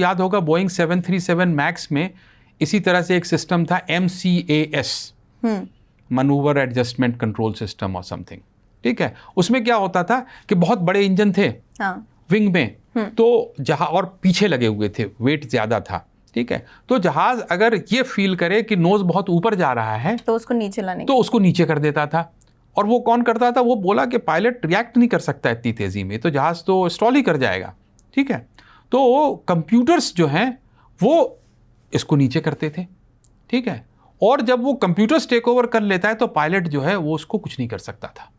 याद होगा Boeing 737 max में इसी तरह से एक सिस्टम था MCAS, manoeuvre adjustment control system और समथिंग, ठीक है। उसमें क्या होता था कि बहुत बड़े इंजन थे विंग में, तो जहाज और पीछे लगे हुए थे, वेट ज्यादा था, ठीक है। तो जहाज अगर ये फील करे कि नोज बहुत ऊपर जा रहा है तो उसको नीचे लाने, तो उसको नीचे कर देता था। और वो कौन करता था? वो बोला कि पायलट रिएक्ट नहीं कर सकता इतनी तेजी में, तो जहाज तो स्टॉल ही कर जाएगा, ठीक है। तो कंप्यूटर्स जो हैं वो इसको नीचे करते थे, ठीक है। और जब वो कंप्यूटर्स टेक ओवर कर लेता है तो पायलट जो है वो उसको कुछ नहीं कर सकता था।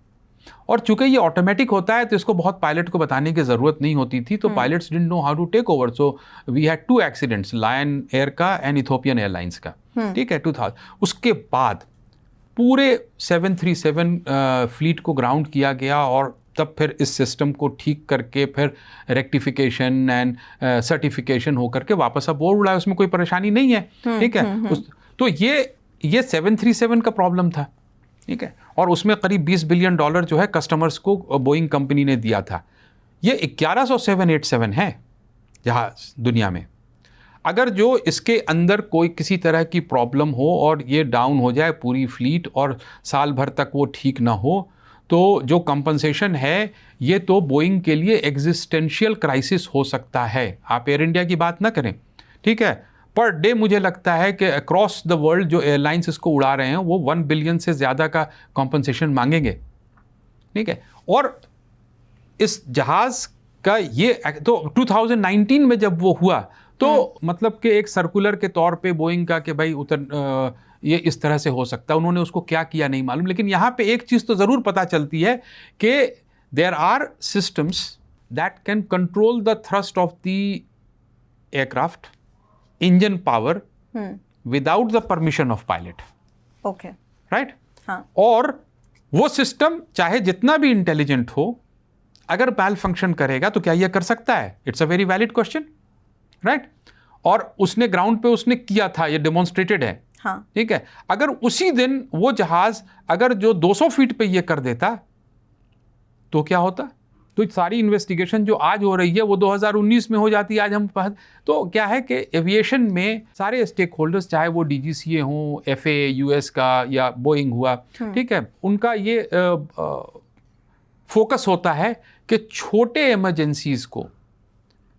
और चूंकि ये ऑटोमेटिक होता है तो इसको बहुत पायलट को बताने की जरूरत नहीं होती थी, तो pilots didn't know how to take over. So we had 2 accidents, Lion Air का एंड इथोपियन एयरलाइंस का, ठीक है, 2000। उसके बाद पूरे 737 फ्लीट को ग्राउंड किया गया और तब फिर इस सिस्टम को ठीक करके फिर रेक्टिफिकेशन एंड सर्टिफिकेशन होकर के वापस अब वो उड़ा, उसमें कोई परेशानी नहीं है, ठीक है। तो ये 737 का प्रॉब्लम था, ठीक है। और उसमें करीब $20 बिलियन जो है कस्टमर्स को बोइंग कंपनी ने दिया था। ये 1100 787 है जहाज दुनिया में। अगर जो इसके अंदर कोई किसी तरह की प्रॉब्लम हो और ये डाउन हो जाए पूरी फ्लीट और साल भर तक वो ठीक ना हो, तो जो कंपनसेशन है ये तो बोइंग के लिए एग्जिस्टेंशियल क्राइसिस हो सकता है। आप एयर इंडिया की बात ना करें, ठीक है। पर डे मुझे लगता है कि अक्रॉस द वर्ल्ड जो एयरलाइंस इसको उड़ा रहे हैं वो 1 बिलियन से ज़्यादा का कॉम्पनसेशन मांगेंगे, ठीक है। और इस जहाज़ का ये तो 2019 में जब वो हुआ तो मतलब कि एक सर्कुलर के तौर पे बोइंग का कि भाई ये इस तरह से हो सकता है, उन्होंने उसको क्या किया नहीं मालूम। लेकिन यहाँ पे एक चीज़ तो ज़रूर पता चलती है कि there are systems that can control the thrust of the aircraft engine power without the permission of pilot, okay, right. हाँ। और वो सिस्टम चाहे जितना भी इंटेलिजेंट हो, अगर मैल फंक्शन करेगा तो क्या यह कर सकता है? It's a very valid question, right. और उसने ग्राउंड पे उसने किया था, ये डेमोन्स्ट्रेटेड है, हाँ, ठीक है। अगर उसी दिन वो जहाज अगर जो 200 फीट पे ये कर देता तो क्या होता? तो सारी इन्वेस्टिगेशन जो आज हो रही है वो 2019 में हो जाती है। आज हम तो क्या है कि एविएशन में सारे स्टेक होल्डर्स, चाहे वो DGCA हो, FAA US का या बोइंग हुआ, ठीक है, उनका ये फोकस होता है कि छोटे इमरजेंसीज को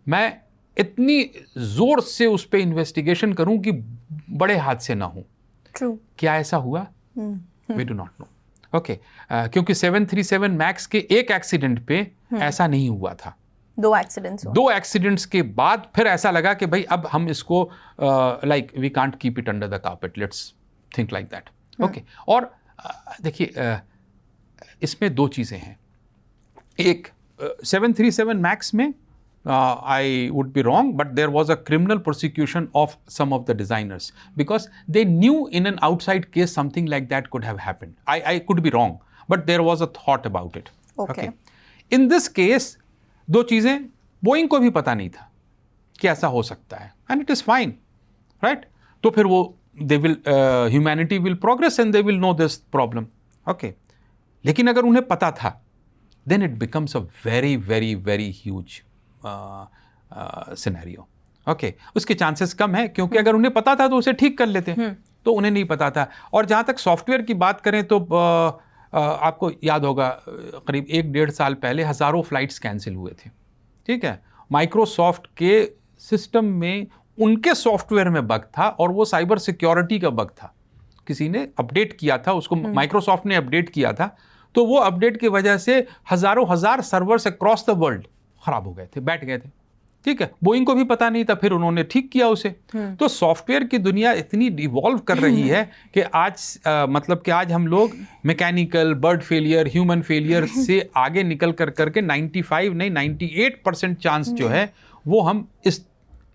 मैं इतनी जोर से उस पर इन्वेस्टिगेशन करूं कि बड़े हादसे ना हो। ट्रू। क्या ऐसा हुआ? We do not know, okay. क्योंकि 737 मैक्स के एक एक्सीडेंट पे ऐसा नहीं हुआ था, 2 एक्सीडेंट्स। 2 एक्सीडेंट्स के बाद फिर ऐसा लगा कि भाई अब हम इसको like we can't keep it under the carpet, let's think like that, okay. और देखिए इसमें 2 चीज़ें हैं। एक 737 मैक्स में I would be wrong, but there was a criminal prosecution of some of the designers because they knew in an outside case something like that could have happened. I could be wrong, but there was a thought about it. Okay. In this case, 2 चीज़ें Boeing को भी पता नहीं था कि ऐसा हो सकता है, and it is fine, right? तो फिर वो humanity will progress and they will know this problem, okay? लेकिन अगर उन्हें पता था, then it becomes a very, very, very huge scenario, okay. उसके चांसेस कम है क्योंकि अगर उन्हें पता था तो उसे ठीक कर लेते, तो उन्हें नहीं पता था। और जहाँ तक सॉफ्टवेयर की बात करें तो आपको याद होगा करीब 1-1.5 साल पहले हज़ारों फ्लाइट्स कैंसिल हुए थे, ठीक है। माइक्रोसॉफ्ट के सिस्टम में उनके सॉफ्टवेयर में बग था और वो साइबर सिक्योरिटी का बग था। किसी ने अपडेट किया था उसको, माइक्रोसॉफ्ट ने अपडेट किया था, तो वो अपडेट की वजह से हज़ार सर्वर्स अक्रॉस द वर्ल्ड खराब हो गए थे, बैठ गए थे, ठीक है। बोइंग को भी पता नहीं था, फिर उन्होंने ठीक किया उसे। तो सॉफ्टवेयर की दुनिया इतनी इवॉल्व कर रही है कि आज मतलब कि आज हम लोग mechanical, bird failure, human failure से आगे निकल करके 95 नहीं 98% चांस जो है वो हम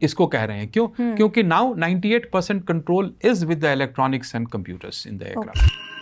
इसको कह रहे हैं। क्यों? क्योंकि now 98% control is with the electronics and computers in the aircraft.